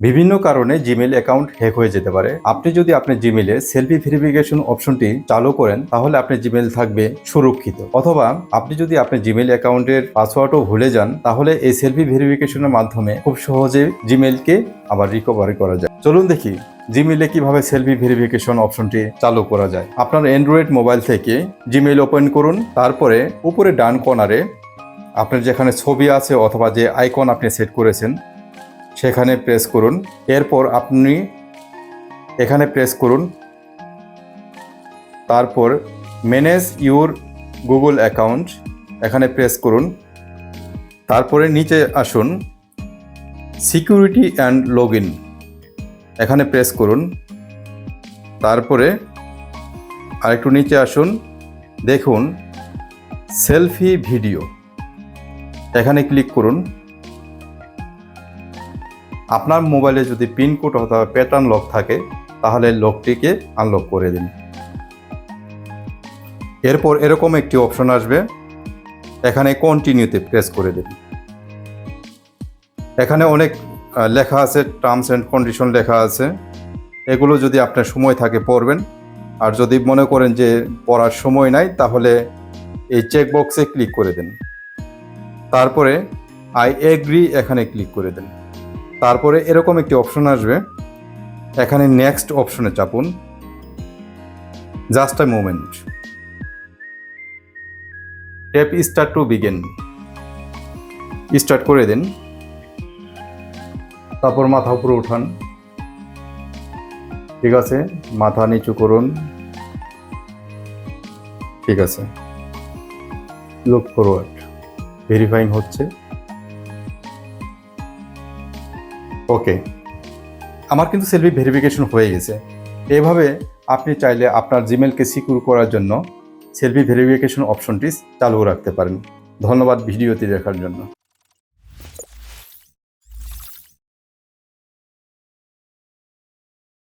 বিভিন্ন কারণে Gmail account hack হয়ে যেতে পারে। আপনি যদি আপনার জিমেইলে সেলফি ভেরিফিকেশন অপশনটি চালু করেন তাহলে আপনার জিমেইল থাকবে সুরক্ষিত। অথবা আপনি যদি আপনার জিমেইল অ্যাকাউন্টের পাসওয়ার্ডও ভুলে যান তাহলে এই সেলফি ভেরিফিকেশনের মাধ্যমে খুব সহজে জিমেইলকে আবার রিকভারি করা যায়। চলুন দেখি জিমেইলে কিভাবে সেলফি ভেরিফিকেশন অপশনটি চালু করা যায়। আপনার অ্যান্ড্রয়েড মোবাইল থেকে জিমেইল ওপেন করুন, তারপরে উপরে ডান কর্নারে আপনার যেখানে ছবি আছে অথবা যে আইকন আপনি সেট করেছেন সেখানে প্রেস করুন। এরপর আপনি এখানে প্রেস করুন, তারপর ম্যানেজ ইউর গুগল অ্যাকাউন্ট এখানে প্রেস করুন। তারপরে নিচে আসুন, সিকিউরিটি অ্যান্ড লগ ইন এখানে প্রেস করুন। তারপরে আরেকটু নিচে আসুন, দেখুন সেলফি ভিডিও এখানে ক্লিক করুন। আপনার মোবাইলে যদি পিনকোড অথবা প্যাটার্ন লক থাকে তাহলে লকটিকে আনলক করে দিন। এরপর এরকম একটি অপশন আসবে, এখানে কন্টিনিউতে প্রেস করে দিন। এখানে অনেক লেখা আছে, টার্মস অ্যান্ড কন্ডিশন লেখা আছে, এগুলো যদি আপনার সময় থাকে পড়বেন। আর যদি মনে করেন যে পড়ার সময় নাই তাহলে এই চেকবক্সে ক্লিক করে দিন। তারপরে আই এগ্রি এখানে ক্লিক করে দিন। তারপরে এরকম একটি অপশন আসবে, এখানে নেক্সট অপশনে চাপুন। Just a moment, tap start to begin start করে দিন। তারপর মাথা উপরে উঠান, ঠিক আছে, মাথা নিচু করুন, ঠিক আছে, লুক ফরওয়ার্ড, ভেরিফাইং হচ্ছে। ওকে, আমার কিন্তু সেলফি ভেরিফিকেশন হয়ে গেছে। এভাবে আপনি চাইলে আপনার জিমেইলকে সিকিউর করার জন্য সেলফি ভেরিফিকেশন অপশনটি চালু রাখতে পারেন। ধন্যবাদ ভিডিওটি দেখার জন্য।